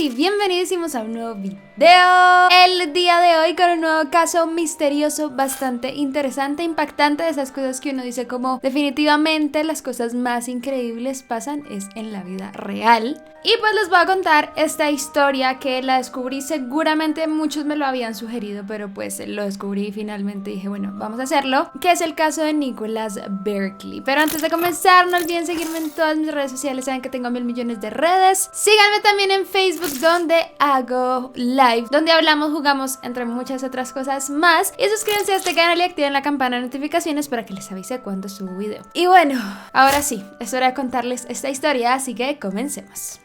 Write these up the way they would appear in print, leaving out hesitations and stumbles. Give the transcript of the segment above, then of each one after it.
y bienvenidísimos a un nuevo video. El día de hoy con un nuevo caso misterioso, bastante interesante, impactante, de esas cosas que uno dice como definitivamente las cosas más increíbles pasan es en la vida real. Y pues les voy a contar esta historia que la descubrí, seguramente muchos me lo habían sugerido, pero pues lo descubrí y finalmente dije bueno, vamos a hacerlo, que es el caso de Nicholas Berkeley. Pero antes de comenzar no olviden seguirme en todas mis redes sociales, saben que tengo 1000 millones de redes. Síganme también en Facebook donde hago live, donde hablamos, jugamos, entre muchas otras cosas más. Y suscríbanse a este canal y activen la campana de notificaciones para que les avise cuando subo video. Y bueno, ahora sí, es hora de contarles esta historia, así que comencemos.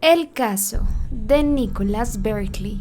El caso de Nicholas Berkeley.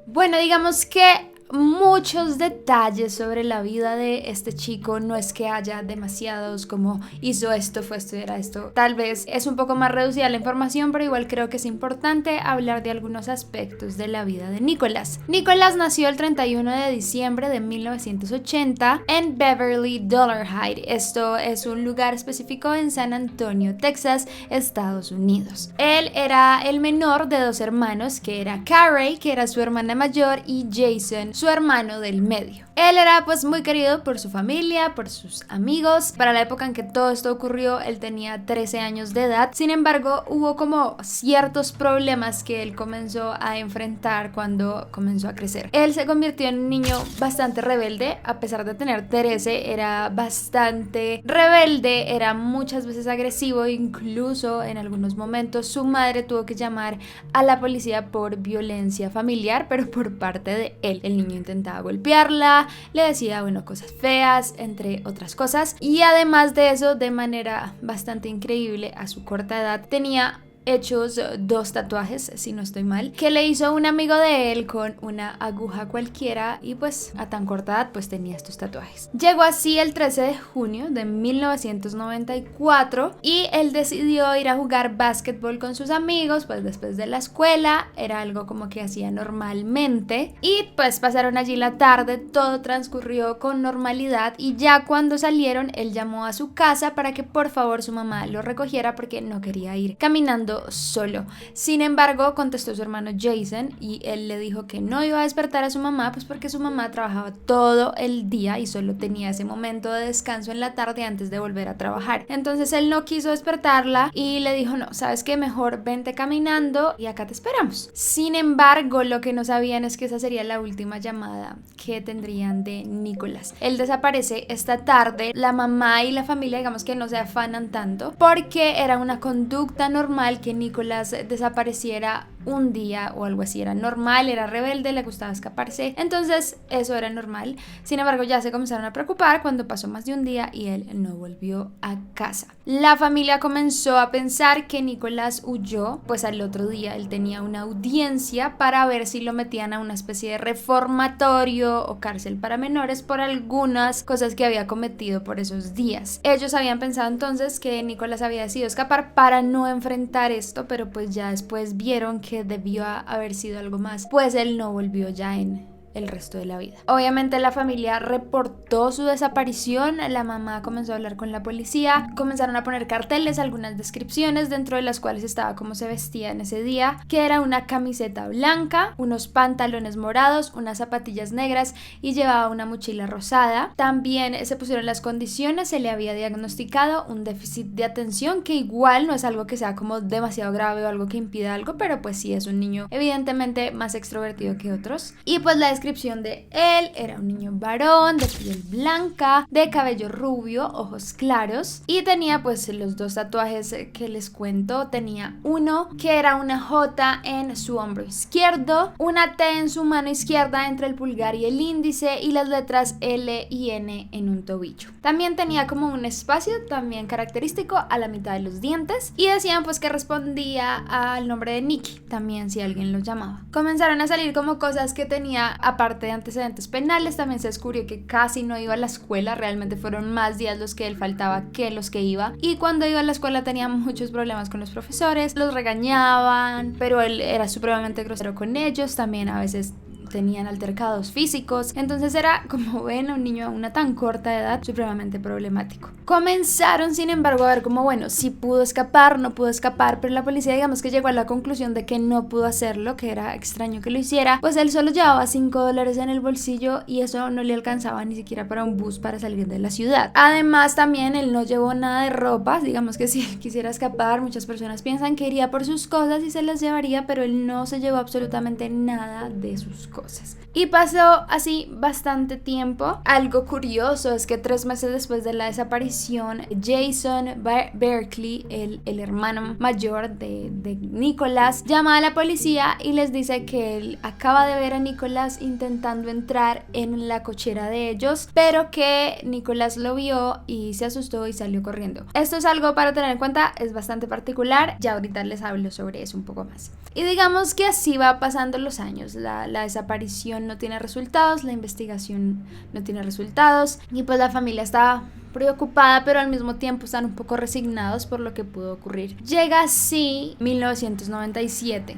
Bueno, digamos que muchos detalles sobre la vida de este chico no es que haya demasiados como hizo esto, fue esto, era esto. Tal vez es un poco más reducida la información, pero igual creo que es importante hablar de algunos aspectos de la vida de Nicholas. Nicholas nació el 31 de diciembre de 1980 en Beverly Dollarhide. Esto es un lugar específico en San Antonio, Texas, Estados Unidos. Él era el menor de dos hermanos, que era Carey, que era su hermana mayor, y Jason, su hermano del medio. Él era pues muy querido por su familia, por sus amigos. Para la época en que todo esto ocurrió, él tenía 13 años de edad. Sin embargo, hubo como ciertos problemas que él comenzó a enfrentar cuando comenzó a crecer. Él se convirtió en un niño bastante rebelde. A pesar de tener 13, era bastante rebelde, era muchas veces agresivo, incluso en algunos momentos su madre tuvo que llamar a la policía por violencia familiar, pero por parte de él. El niño intentaba golpearla, le decía, bueno, cosas feas, entre otras cosas. Y además de eso, de manera bastante increíble, a su corta edad, tenía hechos 2 tatuajes, si no estoy mal, que le hizo un amigo de él con una aguja cualquiera, y pues a tan corta edad pues tenía estos tatuajes. Llegó así el 13 de junio de 1994 y él decidió ir a jugar básquetbol con sus amigos, pues después de la escuela, era algo como que hacía normalmente, y pues pasaron allí la tarde, todo transcurrió con normalidad, y ya cuando salieron él llamó a su casa para que por favor su mamá lo recogiera porque no quería ir caminando solo. Sin embargo, contestó su hermano Jason y él le dijo que no iba a despertar a su mamá, pues porque su mamá trabajaba todo el día y solo tenía ese momento de descanso en la tarde antes de volver a trabajar. Entonces él no quiso despertarla y le dijo, no, sabes qué, mejor vente caminando y acá te esperamos. Sin embargo, lo que no sabían es que esa sería la última llamada que tendrían de Nicholas. Él desaparece esta tarde, la mamá y la familia digamos que no se afanan tanto porque era una conducta normal que Nicholas desapareciera un día o algo así, era normal, era rebelde, le gustaba escaparse, entonces eso era normal. Sin embargo, ya se comenzaron a preocupar cuando pasó más de un día y él no volvió a casa. La familia comenzó a pensar que Nicholas huyó, pues al otro día él tenía una audiencia para ver si lo metían a una especie de reformatorio o cárcel para menores por algunas cosas que había cometido por esos días. Ellos habían pensado entonces que Nicholas había decidido escapar para no enfrentar esto, pero pues ya después vieron que debió haber sido algo más, pues él no volvió ya en el resto de la vida. Obviamente la familia reportó su desaparición, la mamá comenzó a hablar con la policía, comenzaron a poner carteles, algunas descripciones dentro de las cuales estaba cómo se vestía en ese día, que era una camiseta blanca, unos pantalones morados, unas zapatillas negras y llevaba una mochila rosada. También se pusieron las condiciones, se le había diagnosticado un déficit de atención, que igual no es algo que sea como demasiado grave o algo que impida algo, pero pues sí es un niño evidentemente más extrovertido que otros. Y pues la descripción de él era un niño varón, de piel blanca, de cabello rubio, ojos claros, y tenía pues los 2 tatuajes que les cuento. Tenía uno que era una J en su hombro izquierdo, una T en su mano izquierda entre el pulgar y el índice, y las letras L y N en un tobillo. También tenía como un espacio también característico a la mitad de los dientes, y decían pues que respondía al nombre de Nicky, también si alguien lo llamaba. Comenzaron a salir como cosas que tenía aparte de antecedentes penales. También se descubrió que casi no iba a la escuela, realmente fueron más días los que él faltaba que los que iba, y cuando iba a la escuela tenía muchos problemas con los profesores, los regañaban, pero él era supremamente grosero con ellos, también a veces tenían altercados físicos. Entonces era, como ven, un niño a una tan corta edad supremamente problemático. Comenzaron, sin embargo, a ver como, bueno, si pudo escapar, no pudo escapar, pero la policía, digamos que llegó a la conclusión de que no pudo hacerlo, que era extraño que lo hiciera, pues él solo llevaba $5 en el bolsillo y eso no le alcanzaba ni siquiera para un bus para salir de la ciudad. Además, también él no llevó nada de ropa. Digamos que si él quisiera escapar, muchas personas piensan que iría por sus cosas y se las llevaría, pero él no se llevó absolutamente nada de sus cosas. Y pasó así bastante tiempo. Algo curioso es que 3 meses después de la desaparición, Jason Berkeley, el hermano mayor de Nicholas, llama a la policía y les dice que él acaba de ver a Nicholas intentando entrar en la cochera de ellos, pero que Nicholas lo vio y se asustó y salió corriendo. Esto es algo para tener en cuenta, es bastante particular, ya ahorita les hablo sobre eso un poco más. Y digamos que así va pasando los años, la desaparición no tiene resultados, la investigación no tiene resultados y pues la familia está preocupada, pero al mismo tiempo están un poco resignados por lo que pudo ocurrir. Llega así 1997.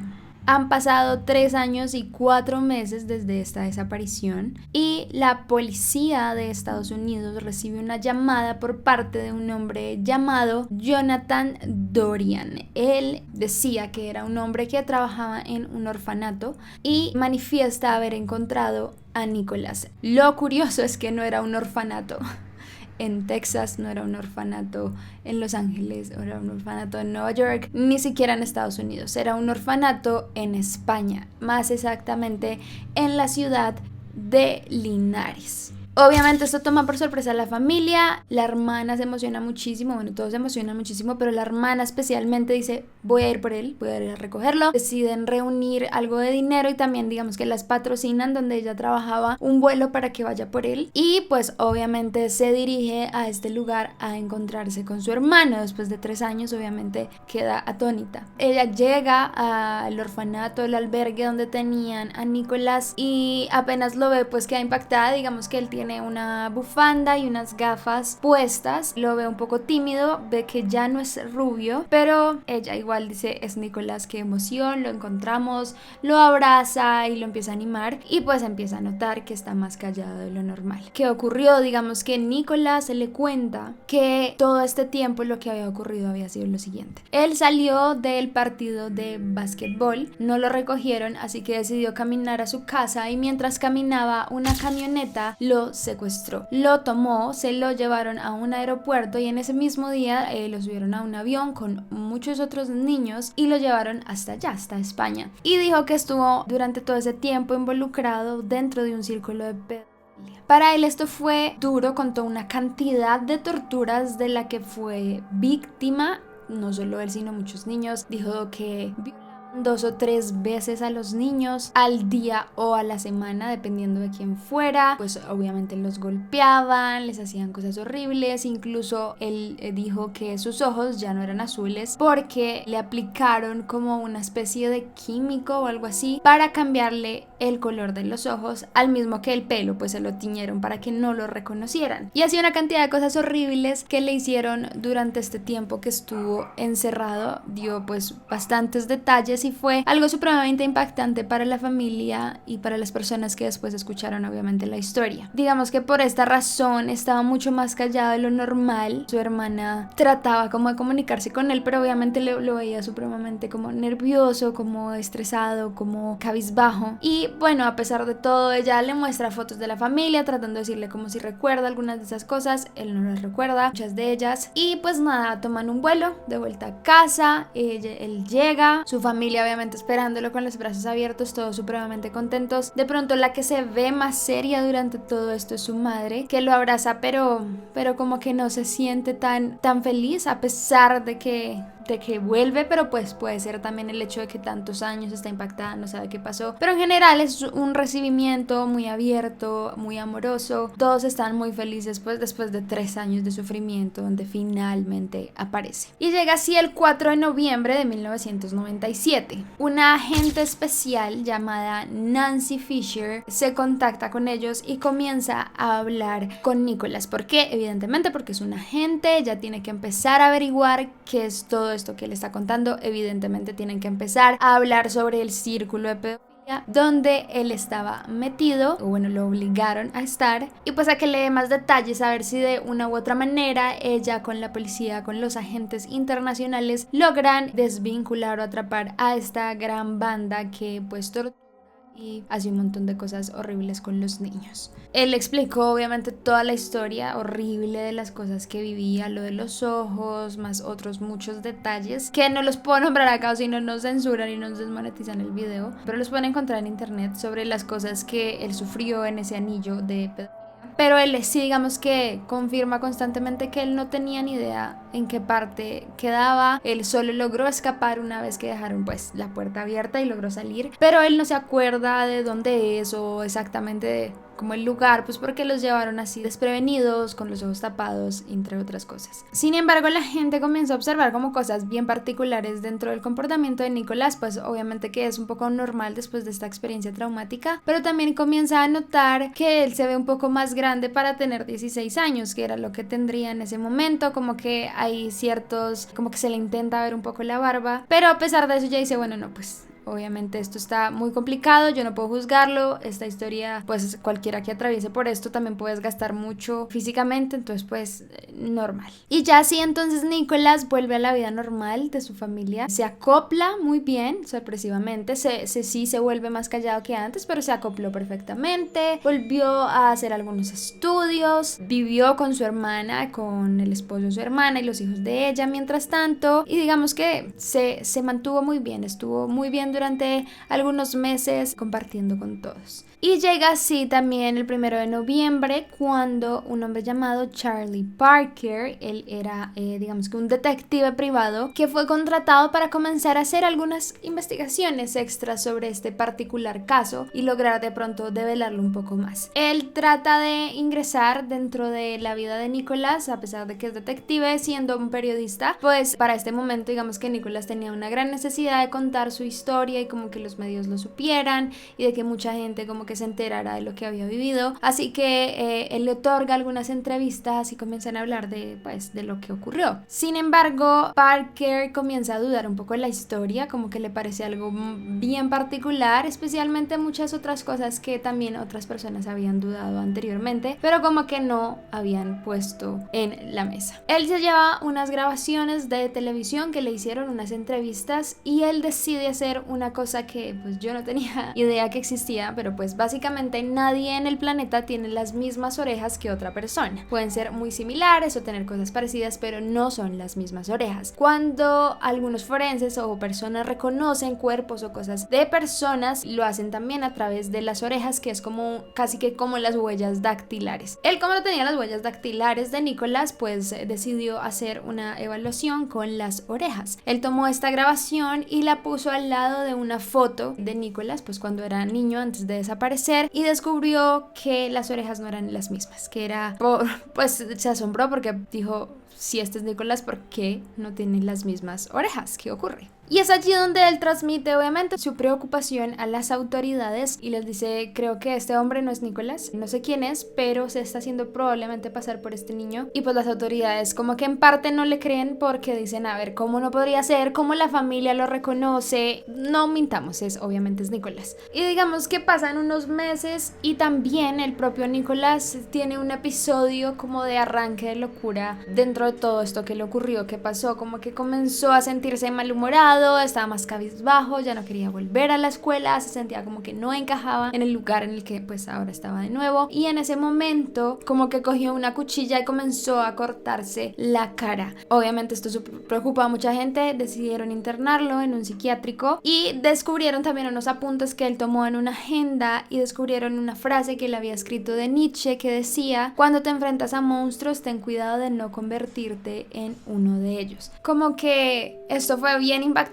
Han pasado 3 años y 4 meses desde esta desaparición y la policía de Estados Unidos recibe una llamada por parte de un hombre llamado Jonathan Dorian. Él decía que era un hombre que trabajaba en un orfanato y manifiesta haber encontrado a Nicholas. Lo curioso es que no era un orfanato en Texas, no era un orfanato en Los Ángeles, no era un orfanato en Nueva York, ni siquiera en Estados Unidos, era un orfanato en España, más exactamente en la ciudad de Linares. Obviamente esto toma por sorpresa a la familia, la hermana se emociona muchísimo, bueno, todos se emocionan muchísimo, pero la hermana especialmente dice, voy a ir por él, voy a ir a recogerlo. Deciden reunir algo de dinero y también digamos que las patrocinan, donde ella trabajaba, un vuelo para que vaya por él y pues obviamente se dirige a este lugar a encontrarse con su hermano. Después de 3 años obviamente queda atónita. Ella llega al orfanato, el albergue donde tenían a Nicholas y apenas lo ve pues queda impactada. Digamos que él tiene una bufanda y unas gafas puestas, lo ve un poco tímido, ve que ya no es rubio, pero ella igual dice, es Nicholas, qué emoción, lo encontramos, lo abraza y lo empieza a animar y pues empieza a notar que está más callado de lo normal. ¿Qué ocurrió? Digamos que Nicholas se le cuenta que todo este tiempo lo que había ocurrido había sido lo siguiente: él salió del partido de básquetbol, no lo recogieron, así que decidió caminar a su casa y mientras caminaba una camioneta lo secuestró. Lo tomó, se lo llevaron a un aeropuerto y en ese mismo día lo subieron a un avión con muchos otros niños y lo llevaron hasta allá, hasta España. Y dijo que estuvo durante todo ese tiempo involucrado dentro de un círculo de pedofilia. Para él esto fue duro, contó una cantidad de torturas de la que fue víctima, no solo él sino muchos niños. Dijo que 2 o 3 veces a los niños al día o a la semana, dependiendo de quién fuera. Pues obviamente los golpeaban, les hacían cosas horribles. Incluso él dijo que sus ojos ya no eran azules porque le aplicaron como una especie de químico o algo así para cambiarle el color de los ojos, al mismo que el pelo, pues se lo tiñeron para que no lo reconocieran. Y así una cantidad de cosas horribles que le hicieron durante este tiempo que estuvo encerrado. Dio pues bastantes detalles y fue algo supremamente impactante para la familia y para las personas que después escucharon obviamente la historia. Digamos que por esta razón estaba mucho más callado de lo normal. Su hermana trataba como de comunicarse con él, pero obviamente lo veía supremamente como nervioso, como estresado, como cabizbajo. Y bueno, a pesar de todo, ella le muestra fotos de la familia, tratando de decirle como si recuerda algunas de esas cosas. Él no las recuerda, muchas de ellas. Y pues nada, toman un vuelo de vuelta a casa. Él llega, su familia obviamente esperándolo con los brazos abiertos, todos supremamente contentos. De pronto la que se ve más seria durante todo esto es su madre, que lo abraza pero como que no se siente tan feliz a pesar de que vuelve, pero pues puede ser también el hecho de que tantos años está impactada, no sabe qué pasó. Pero en general es un recibimiento muy abierto, muy amoroso. Todos están muy felices pues después de 3 años de sufrimiento, donde finalmente aparece. Y llega así el 4 de noviembre de 1997. Una agente especial llamada Nancy Fisher se contacta con ellos y comienza a hablar con Nicholas. ¿Por qué? Evidentemente porque es un agente, ella tiene que empezar a averiguar qué es todo esto que le está contando. Evidentemente tienen que empezar a hablar sobre el círculo de pedofilia donde él estaba metido, o bueno, lo obligaron a estar, y pues a que le dé más detalles, a ver si de una u otra manera ella con la policía, con los agentes internacionales, logran desvincular o atrapar a esta gran banda que pues tortura y hace un montón de cosas horribles con los niños. Él explicó obviamente toda la historia horrible de las cosas que vivía, lo de los ojos, más otros muchos detalles que no los puedo nombrar acá o si no nos censuran y nos desmonetizan el video, pero los pueden encontrar en internet sobre las cosas que él sufrió en ese anillo de pedofilia. Pero él sí, digamos que confirma constantemente que él no tenía ni idea en qué parte quedaba. Él solo logró escapar una vez que dejaron pues la puerta abierta y logró salir. Pero él no se acuerda de dónde es o exactamente como el lugar, pues porque los llevaron así desprevenidos, con los ojos tapados, entre otras cosas. Sin embargo, la gente comienza a observar como cosas bien particulares dentro del comportamiento de Nicolás, pues obviamente que es un poco normal después de esta experiencia traumática, pero también comienza a notar que él se ve un poco más grande para tener 16 años, que era lo que tendría en ese momento, como que hay ciertos, como que se le intenta ver un poco la barba, pero a pesar de eso ya dice, bueno, no, pues obviamente esto está muy complicado, yo no puedo juzgarlo, esta historia pues cualquiera que atraviese por esto también puede desgastar mucho físicamente, entonces pues normal. Y ya así entonces Nicolás vuelve a la vida normal de su familia, se acopla muy bien, sorpresivamente, sí se vuelve más callado que antes, pero se acopló perfectamente, volvió a hacer algunos estudios, vivió con su hermana, con el esposo de su hermana y los hijos de ella mientras tanto, y digamos que se mantuvo muy bien, estuvo muy bien durante algunos meses compartiendo con todos. Y llega así también el 1 de noviembre cuando un hombre llamado Charlie Parker, él era digamos que un detective privado que fue contratado para comenzar a hacer algunas investigaciones extras sobre este particular caso y lograr de pronto develarlo un poco más. Él trata de ingresar dentro de la vida de Nicolás, a pesar de que es detective, siendo un periodista, pues para este momento digamos que Nicolás tenía una gran necesidad de contar su historia y como que los medios lo supieran y de que mucha gente como que se enterara de lo que había vivido, así que él le otorga algunas entrevistas y comienzan a hablar de lo que ocurrió. Sin embargo, Parker comienza a dudar un poco de la historia, como que le parece algo bien particular, especialmente muchas otras cosas que también otras personas habían dudado anteriormente, pero como que no habían puesto en la mesa. Él se lleva unas grabaciones de televisión que le hicieron, unas entrevistas, y él decide hacer una cosa que pues yo no tenía idea que existía, pero pues básicamente nadie en el planeta tiene las mismas orejas que otra persona. Pueden ser muy similares o tener cosas parecidas, pero no son las mismas orejas. Cuando algunos forenses o personas reconocen cuerpos o cosas de personas, lo hacen también a través de las orejas, que es como casi que como las huellas dactilares. Él, como no tenía las huellas dactilares de Nicolás, pues decidió hacer una evaluación con las orejas. Él tomó esta grabación y la puso al lado de una foto de Nicolás, pues cuando era niño antes de desaparecer, y descubrió que las orejas no eran las mismas, que era, pues se asombró porque dijo, si este es Nicolás, ¿por qué no tiene las mismas orejas? ¿Qué ocurre? Y es allí donde él transmite obviamente su preocupación a las autoridades y les dice, creo que este hombre no es Nicolás, no sé quién es, pero se está haciendo probablemente pasar por este niño. Y pues las autoridades como que en parte no le creen porque dicen, a ver, ¿cómo no podría ser? ¿Cómo la familia lo reconoce? No mintamos, obviamente es Nicolás. Y digamos que pasan unos meses y también el propio Nicolás tiene un episodio como de arranque de locura dentro de todo esto que le ocurrió, que pasó, como que comenzó a sentirse malhumorado, estaba más cabizbajo, ya no quería volver a la escuela, se sentía como que no encajaba en el lugar en el que pues ahora estaba de nuevo, y en ese momento como que cogió una cuchilla y comenzó a cortarse la cara. Obviamente esto preocupó a mucha gente, decidieron internarlo en un psiquiátrico y descubrieron también unos apuntes que él tomó en una agenda y descubrieron una frase que él había escrito de Nietzsche que decía, cuando te enfrentas a monstruos ten cuidado de no convertirte en uno de ellos. Como que esto fue bien impactante,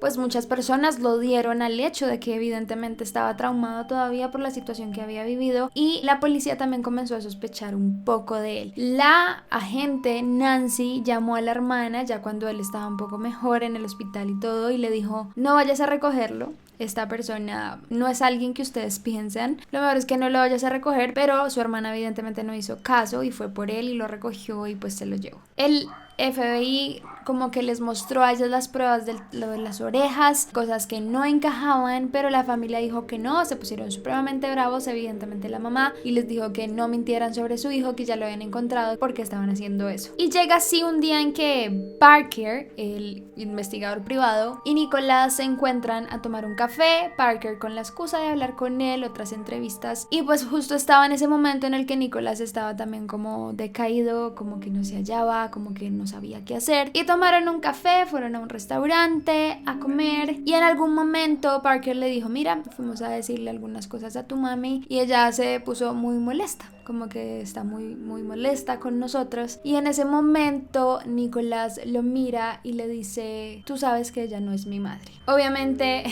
pues muchas personas lo dieron al hecho de que evidentemente estaba traumado todavía por la situación que había vivido, y la policía también comenzó a sospechar un poco de él. La agente Nancy llamó a la hermana ya cuando él estaba un poco mejor en el hospital y todo, y le dijo, no vayas a recogerlo, esta persona no es alguien que ustedes piensan, lo mejor es que no lo vayas a recoger, pero su hermana evidentemente no hizo caso y fue por él y lo recogió y pues se lo llevó. Él FBI como que les mostró a ellas las pruebas de lo de las orejas, cosas que no encajaban, pero la familia dijo que no, se pusieron supremamente bravos, evidentemente la mamá, y les dijo que no mintieran sobre su hijo, que ya lo habían encontrado, porque estaban haciendo eso. Y llega así un día en que Parker, el investigador privado, y Nicholas se encuentran a tomar un café, Parker con la excusa de hablar con él, otras entrevistas, y pues justo estaba en ese momento en el que Nicholas estaba también como decaído, como que no se hallaba, como que no sabía qué hacer, y tomaron un café, fueron a un restaurante a comer, y en algún momento Parker le dijo, mira, fuimos a decirle algunas cosas a tu mami, y ella se puso muy molesta, como que está muy molesta con nosotros, y en ese momento Nicholas lo mira y le dice, tú sabes que ella no es mi madre. Obviamente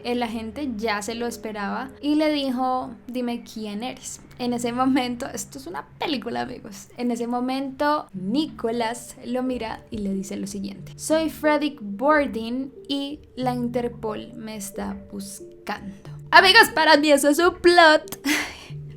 el agente ya se lo esperaba y le dijo, dime quién eres. En ese momento, esto es una película, amigos, en ese momento Nicholas lo mira y le dice lo siguiente, soy Frederick Borden y la Interpol me está buscando. Amigos, para mí eso es un plot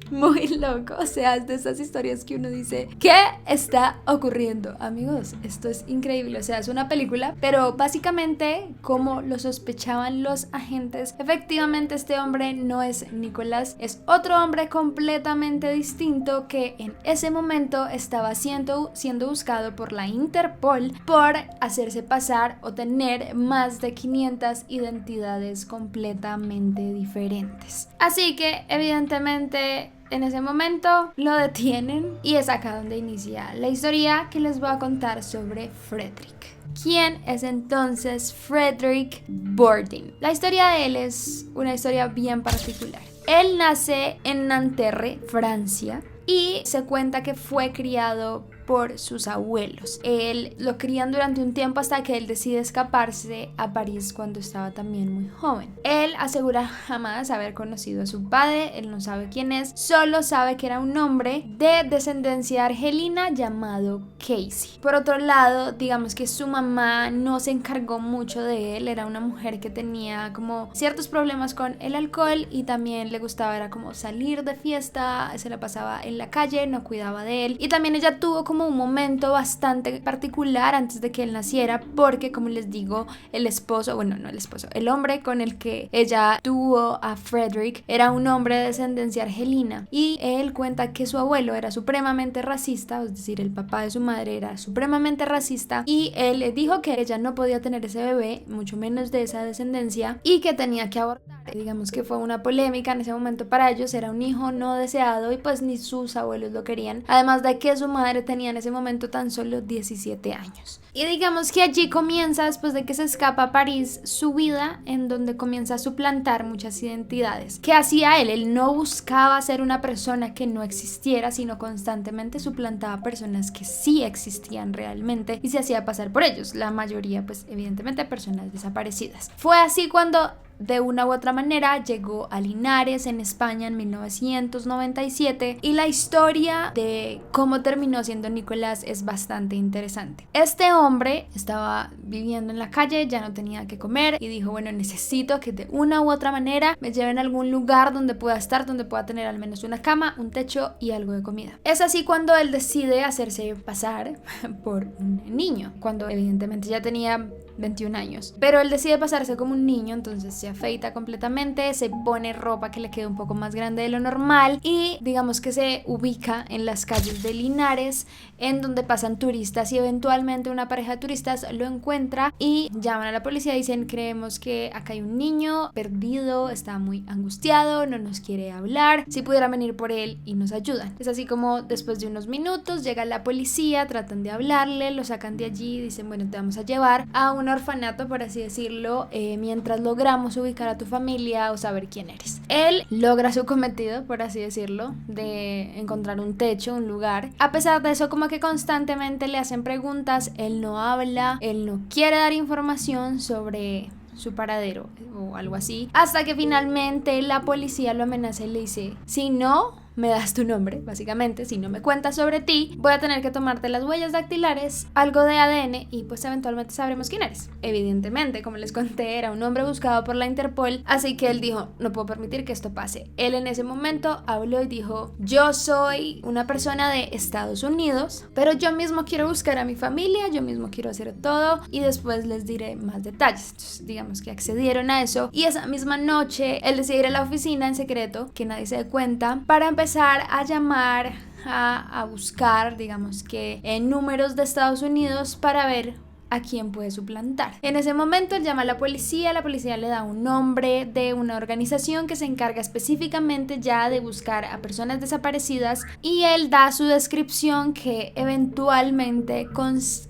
muy loco, o sea, es de esas historias que uno dice, ¿qué está ocurriendo? Amigos, esto es increíble, o sea, es una película, pero básicamente, como lo sospechaban los agentes, efectivamente este hombre no es Nicholas, es otro hombre completamente distinto que en ese momento estaba siendo buscado por la Interpol por hacerse pasar o tener más de 500 identidades completamente diferentes. Así que, evidentemente, en ese momento lo detienen y es acá donde inicia la historia que les voy a contar sobre Frederick. ¿Quién es entonces Frederick Borden? La historia de él es una historia bien particular. Él nace en Nanterre, Francia, y se cuenta que fue criado por sus abuelos. Él lo crían durante un tiempo hasta que él decide escaparse a París cuando estaba también muy joven. Él asegura jamás haber conocido a su padre, él no sabe quién es, solo sabe que era un hombre de descendencia argelina llamado Casey. Por otro lado, digamos que su mamá no se encargó mucho de él, era una mujer que tenía como ciertos problemas con el alcohol y también le gustaba era como salir de fiesta, se la pasaba en la calle, no cuidaba de él, y también ella tuvo como un momento bastante particular antes de que él naciera, porque como les digo, el hombre con el que ella tuvo a Frederick era un hombre de descendencia argelina, y él cuenta que su abuelo era supremamente racista, es decir, el papá de su madre era supremamente racista, y él le dijo que ella no podía tener ese bebé, mucho menos de esa descendencia, y que tenía que abortar. Digamos que fue una polémica en ese momento para ellos, era un hijo no deseado y pues ni sus abuelos lo querían, además de que su madre tenía en ese momento tan solo 17 años. Y digamos que allí comienza, después de que se escapa a París, su vida en donde comienza a suplantar muchas identidades. ¿Qué hacía él? Él no buscaba ser una persona que no existiera, sino constantemente suplantaba personas que sí existían realmente y se hacía pasar por ellos, la mayoría pues evidentemente personas desaparecidas. Fue así cuando de una u otra manera llegó a Linares en España en 1997 y la historia de cómo terminó siendo Nicholas es bastante interesante. Este hombre estaba viviendo en la calle, ya no tenía que comer y dijo, bueno, necesito que de una u otra manera me lleven a algún lugar donde pueda estar, donde pueda tener al menos una cama, un techo y algo de comida. Es así cuando él decide hacerse pasar por un niño, cuando evidentemente ya tenía 21 años, pero él decide pasarse como un niño, entonces se afeita completamente, se pone ropa que le queda un poco más grande de lo normal y digamos que se ubica en las calles de Linares en donde pasan turistas y eventualmente una pareja de turistas lo encuentra y llaman a la policía y dicen, creemos que acá hay un niño perdido, está muy angustiado, no nos quiere hablar, si pudieran venir por él y nos ayudan. Es así como después de unos minutos llega la policía, tratan de hablarle, lo sacan de allí, dicen, bueno, te vamos a llevar a un orfanato, por así decirlo, mientras logramos ubicar a tu familia o saber quién eres. Él logra su cometido, por así decirlo, de encontrar un techo, un lugar. A pesar de eso, como que constantemente le hacen preguntas, él no habla, él no quiere dar información sobre su paradero o algo así, hasta que finalmente la policía lo amenaza y le dice, si no me das tu nombre, básicamente. Si no me cuentas sobre ti, voy a tener que tomarte las huellas dactilares, algo de ADN y pues eventualmente sabremos quién eres. Evidentemente, como les conté, era un hombre buscado por la Interpol, así que él dijo, no puedo permitir que esto pase. Él en ese momento habló y dijo, yo soy una persona de Estados Unidos, pero yo mismo quiero buscar a mi familia, yo mismo quiero hacer todo y después les diré más detalles. Entonces, digamos que accedieron a eso y esa misma noche él decidió ir a la oficina en secreto, que nadie se dé cuenta, para empezar a llamar a buscar, digamos que en números de Estados Unidos para ver a quién puede suplantar. En ese momento él llama a la policía le da un nombre de una organización que se encarga específicamente ya de buscar a personas desaparecidas y él da su descripción que eventualmente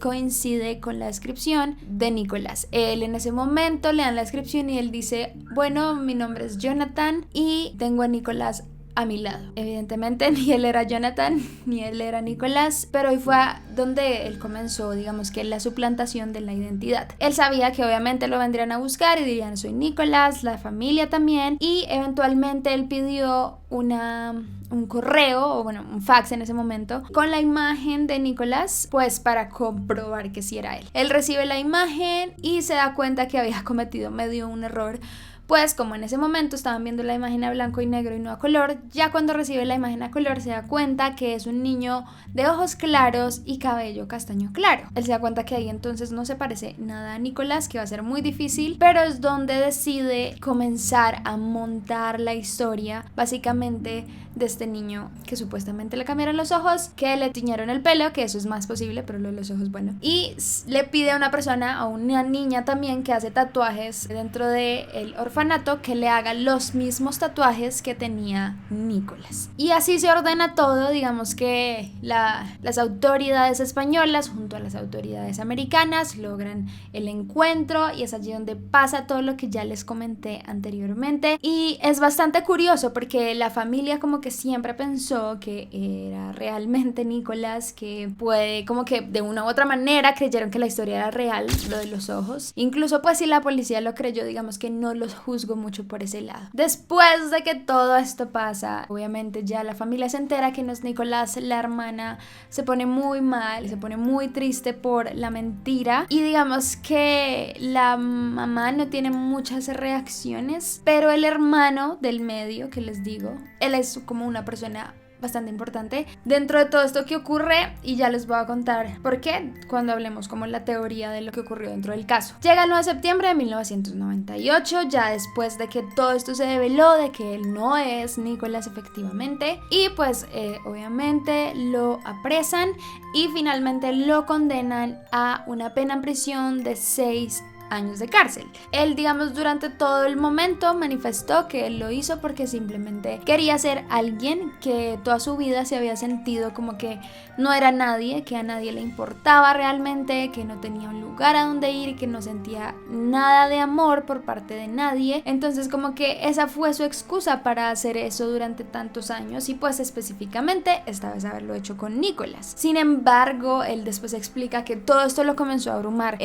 coincide con la descripción de Nicolás. Él en ese momento le dan la descripción y él dice, bueno, mi nombre es Jonathan y tengo a Nicolás a mi lado. Evidentemente ni él era Jonathan ni él era Nicolás, pero ahí fue donde él comenzó, digamos que la suplantación de la identidad. Él sabía que obviamente lo vendrían a buscar y dirían soy Nicolás, la familia también, y eventualmente él pidió un correo o bueno, un fax en ese momento con la imagen de Nicolás, pues para comprobar que sí era él. Él recibe la imagen y se da cuenta que había cometido medio un error. Pues como en ese momento estaban viendo la imagen a blanco y negro y no a color, ya cuando recibe la imagen a color se da cuenta que es un niño de ojos claros y cabello castaño claro. Él se da cuenta que ahí entonces no se parece nada a Nicolás, que va a ser muy difícil, pero es donde decide comenzar a montar la historia básicamente de este niño que supuestamente le cambiaron los ojos, que le tiñeron el pelo, que eso es más posible, pero lo de los ojos, bueno, y le pide a una persona, a una niña también que hace tatuajes dentro del orfanato, que le haga los mismos tatuajes que tenía Nicolás. Y así se ordena todo, digamos que las autoridades españolas junto a las autoridades americanas logran el encuentro y es allí donde pasa todo lo que ya les comenté anteriormente. Y es bastante curioso porque la familia como que siempre pensó que era realmente Nicolás, que puede como que de una u otra manera creyeron que la historia era real, lo de los ojos. Incluso pues si la policía lo creyó, digamos que no los juzgo mucho por ese lado. Después de que todo esto pasa, obviamente ya la familia se entera que no es Nicolás, la hermana se pone muy mal, se pone muy triste por la mentira y digamos que la mamá no tiene muchas reacciones, pero el hermano del medio, que les digo, él es como una persona bastante importante dentro de todo esto que ocurre y ya les voy a contar por qué cuando hablemos como la teoría de lo que ocurrió dentro del caso. Llega el 9 de septiembre de 1998, ya después de que todo esto se develó de que él no es Nicolás efectivamente y pues obviamente lo apresan y finalmente lo condenan a una pena en prisión de 6 años de cárcel. Él, digamos, durante todo el momento manifestó que él lo hizo porque simplemente quería ser alguien que toda su vida se había sentido como que no era nadie, que a nadie le importaba realmente, que no tenía un lugar a donde ir, que no sentía nada de amor por parte de nadie. Entonces como que esa fue su excusa para hacer eso durante tantos años y pues específicamente esta vez haberlo hecho con Nicolás. Sin embargo, él después explica que todo esto lo comenzó a abrumar.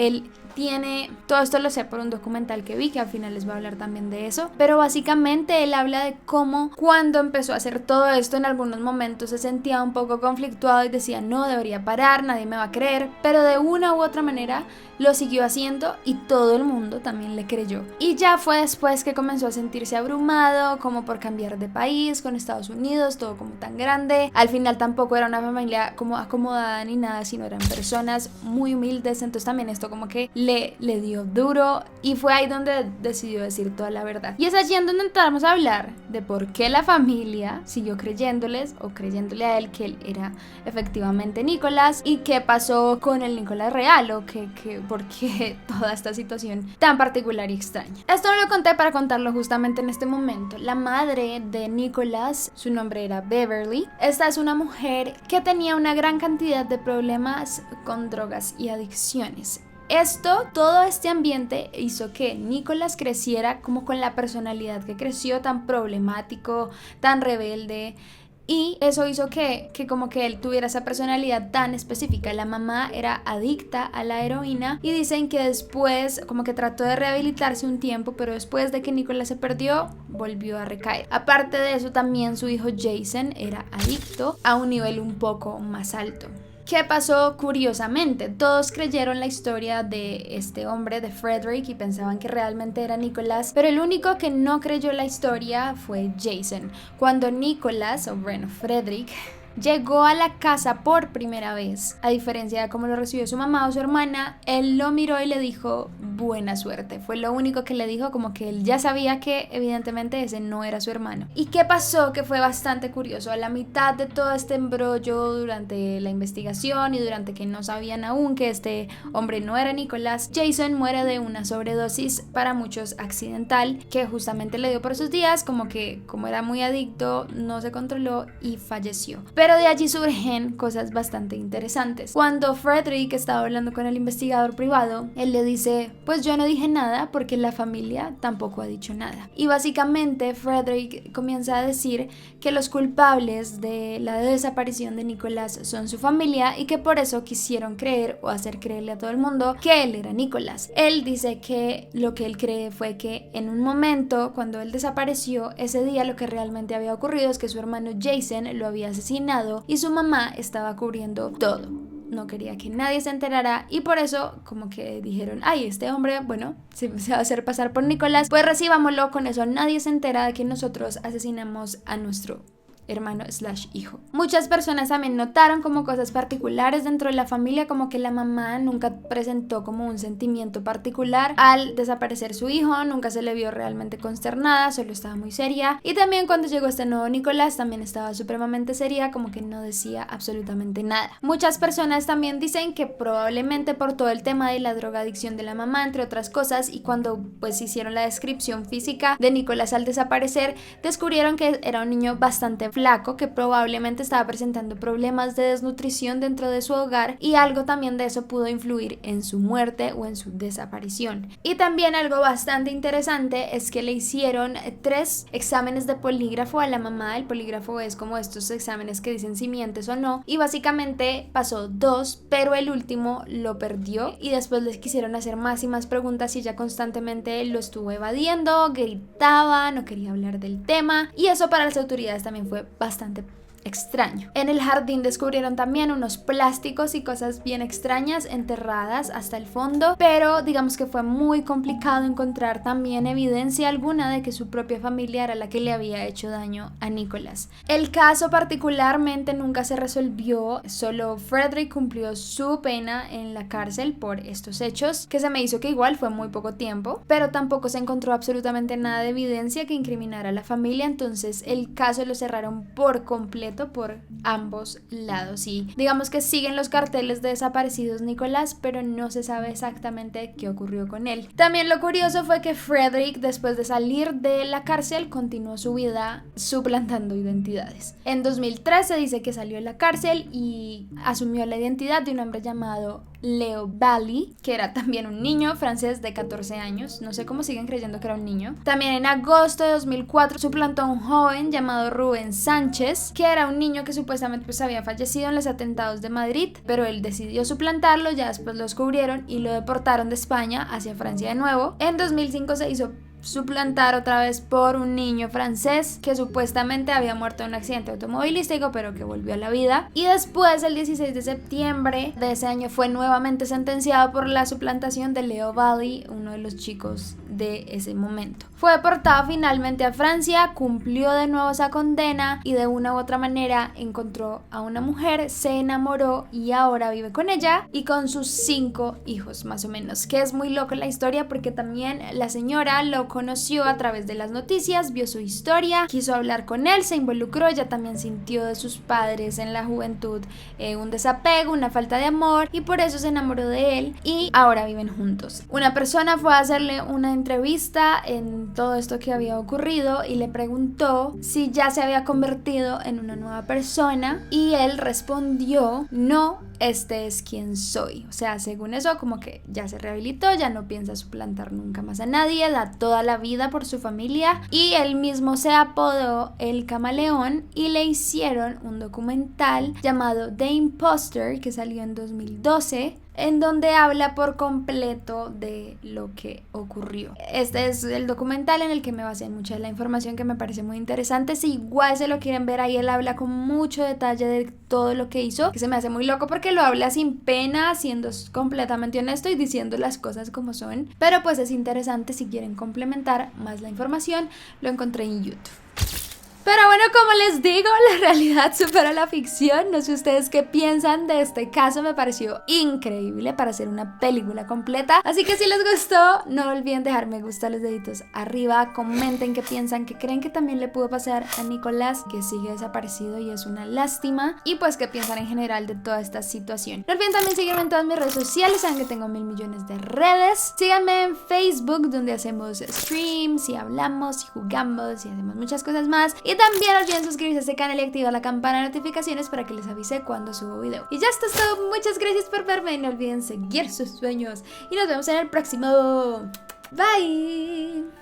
Todo esto lo sé por un documental que vi, que al final les voy a hablar también de eso, pero básicamente él habla de cómo cuando empezó a hacer todo esto en algunos momentos se sentía un poco conflictuado y decía no, debería parar, nadie me va a creer, pero de una u otra manera lo siguió haciendo y todo el mundo también le creyó. Y ya fue después que comenzó a sentirse abrumado, como por cambiar de país, con Estados Unidos, todo como tan grande. Al final tampoco era una familia como acomodada ni nada, sino eran personas muy humildes, entonces también esto como que le dio duro y fue ahí donde decidió decir toda la verdad. Y es allí en donde entramos a hablar de por qué la familia siguió creyéndoles o creyéndole a él que él era efectivamente Nicolás y qué pasó con el Nicolás real o por qué toda esta situación tan particular y extraña. Esto no lo conté para contarlo justamente en este momento. La madre de Nicolás, su nombre era Beverly. Esta es una mujer que tenía una gran cantidad de problemas con drogas y adicciones. Todo este ambiente hizo que Nicolás creciera como con la personalidad que creció, tan problemático, tan rebelde. Y eso hizo que como que él tuviera esa personalidad tan específica. La mamá era adicta a la heroína y dicen que después como que trató de rehabilitarse un tiempo, pero después de que Nicholas se perdió, volvió a recaer. Aparte de eso, también su hijo Jason era adicto a un nivel un poco más alto. ¿Qué pasó? Curiosamente, todos creyeron la historia de este hombre, de Frederick, y pensaban que realmente era Nicholas, pero el único que no creyó la historia fue Jason. Cuando Nicholas, o bueno, Frederick, llegó a la casa por primera vez, a diferencia de cómo lo recibió su mamá o su hermana, él lo miró y le dijo buena suerte. Fue lo único que le dijo, como que él ya sabía que evidentemente ese no era su hermano. ¿Y qué pasó? Que fue bastante curioso. A la mitad de todo este embrollo durante la investigación y durante que no sabían aún que este hombre no era Nicholas, Jason muere de una sobredosis, para muchos accidental, que justamente le dio por esos días, como era muy adicto, no se controló y falleció. Pero de allí surgen cosas bastante interesantes. Cuando Frederick estaba hablando con el investigador privado, él le dice, pues yo no dije nada porque la familia tampoco ha dicho nada. Y básicamente Frederick comienza a decir que los culpables de la desaparición de Nicholas son su familia y que por eso quisieron creer o hacer creerle a todo el mundo que él era Nicholas. Él dice que lo que él cree fue que en un momento, cuando él desapareció, ese día lo que realmente había ocurrido es que su hermano Jason lo había asesinado y su mamá estaba cubriendo todo. No quería que nadie se enterara y por eso como que dijeron, ay, este hombre, bueno, se va a hacer pasar por Nicholas, pues recibámoslo, con eso nadie se entera de que nosotros asesinamos a nuestro hermano / hijo. Muchas personas también notaron como cosas particulares dentro de la familia, como que la mamá nunca presentó como un sentimiento particular al desaparecer su hijo, nunca se le vio realmente consternada, solo estaba muy seria, y también cuando llegó este nuevo Nicholas también estaba supremamente seria, como que no decía absolutamente nada. Muchas personas también dicen que probablemente por todo el tema de la drogadicción de la mamá, entre otras cosas, y cuando pues hicieron la descripción física de Nicholas al desaparecer, descubrieron que era un niño bastante flaco, que probablemente estaba presentando problemas de desnutrición dentro de su hogar, y algo también de eso pudo influir en su muerte o en su desaparición. Y también algo bastante interesante es que le hicieron 3 exámenes de polígrafo a la mamá. El polígrafo es como estos exámenes que dicen si mientes o no, y básicamente pasó 2, pero el último lo perdió y después les quisieron hacer más y más preguntas y ella constantemente lo estuvo evadiendo, gritaba, no quería hablar del tema, y eso para las autoridades también fue bastante extraño. En el jardín descubrieron también unos plásticos y cosas bien extrañas enterradas hasta el fondo, pero digamos que fue muy complicado encontrar también evidencia alguna de que su propia familia era la que le había hecho daño a Nicholas. El caso particularmente nunca se resolvió, solo Frederick cumplió su pena en la cárcel por estos hechos, que se me hizo que igual fue muy poco tiempo, pero tampoco se encontró absolutamente nada de evidencia que incriminara a la familia, entonces el caso lo cerraron por completo por ambos lados, y digamos que siguen los carteles de desaparecidos Nicholas, pero no se sabe exactamente qué ocurrió con él. También lo curioso fue que Frederick, después de salir de la cárcel, continuó su vida suplantando identidades. En 2013 dice que salió de la cárcel y asumió la identidad de un hombre llamado Leo Bally, que era también un niño francés de 14 años, no sé cómo siguen creyendo que era un niño. También en agosto de 2004 suplantó a un joven llamado Rubén Sánchez, que era un niño que supuestamente pues había fallecido en los atentados de Madrid, pero él decidió suplantarlo, ya después lo descubrieron y lo deportaron de España hacia Francia de nuevo. En 2005 se hizo suplantar otra vez por un niño francés que supuestamente había muerto en un accidente automovilístico pero que volvió a la vida, y después el 16 de septiembre de ese año fue nuevamente sentenciado por la suplantación de Leo Bally, uno de los chicos de ese momento. Fue deportado finalmente a Francia, cumplió de nuevo esa condena y de una u otra manera encontró a una mujer, se enamoró y ahora vive con ella y con sus 5 hijos más o menos, que es muy loco la historia porque también la señora lo conoció a través de las noticias, vio su historia, quiso hablar con él, se involucró, ella también sintió de sus padres en la juventud un desapego, una falta de amor, y por eso se enamoró de él y ahora viven juntos. Una persona fue a hacerle una entrevista en todo esto que había ocurrido y le preguntó si ya se había convertido en una nueva persona y él respondió: no, este es quien soy. O sea, según eso, como que ya se rehabilitó, ya no piensa suplantar nunca más a nadie, da toda toda la vida por su familia, y él mismo se apodó el Camaleón y le hicieron un documental llamado The Imposter que salió en 2012, en donde habla por completo de lo que ocurrió. Este es el documental en el que me basé en mucha de la información, que me parece muy interesante. Si igual se lo quieren ver, ahí él habla con mucho detalle de todo lo que hizo, que se me hace muy loco porque lo habla sin pena, siendo completamente honesto y diciendo las cosas como son. Pero pues es interesante si quieren complementar más la información. Lo encontré en YouTube. Pero bueno, como les digo, la realidad supera la ficción. No sé ustedes qué piensan de este caso, me pareció increíble para hacer una película completa. Así que si les gustó, no olviden dejar me gusta, los deditos arriba, comenten qué piensan, qué creen que también le pudo pasar a Nicolás, que sigue desaparecido y es una lástima, y pues qué piensan en general de toda esta situación. No olviden también seguirme en todas mis redes sociales, saben que tengo 1000 millones de redes. Síganme en Facebook, donde hacemos streams y hablamos y jugamos y hacemos muchas cosas más. Y también no olviden suscribirse a este canal y activar la campana de notificaciones para que les avise cuando subo video. Y ya esto es todo, muchas gracias por verme y no olviden seguir sus sueños. Y nos vemos en el próximo. Bye.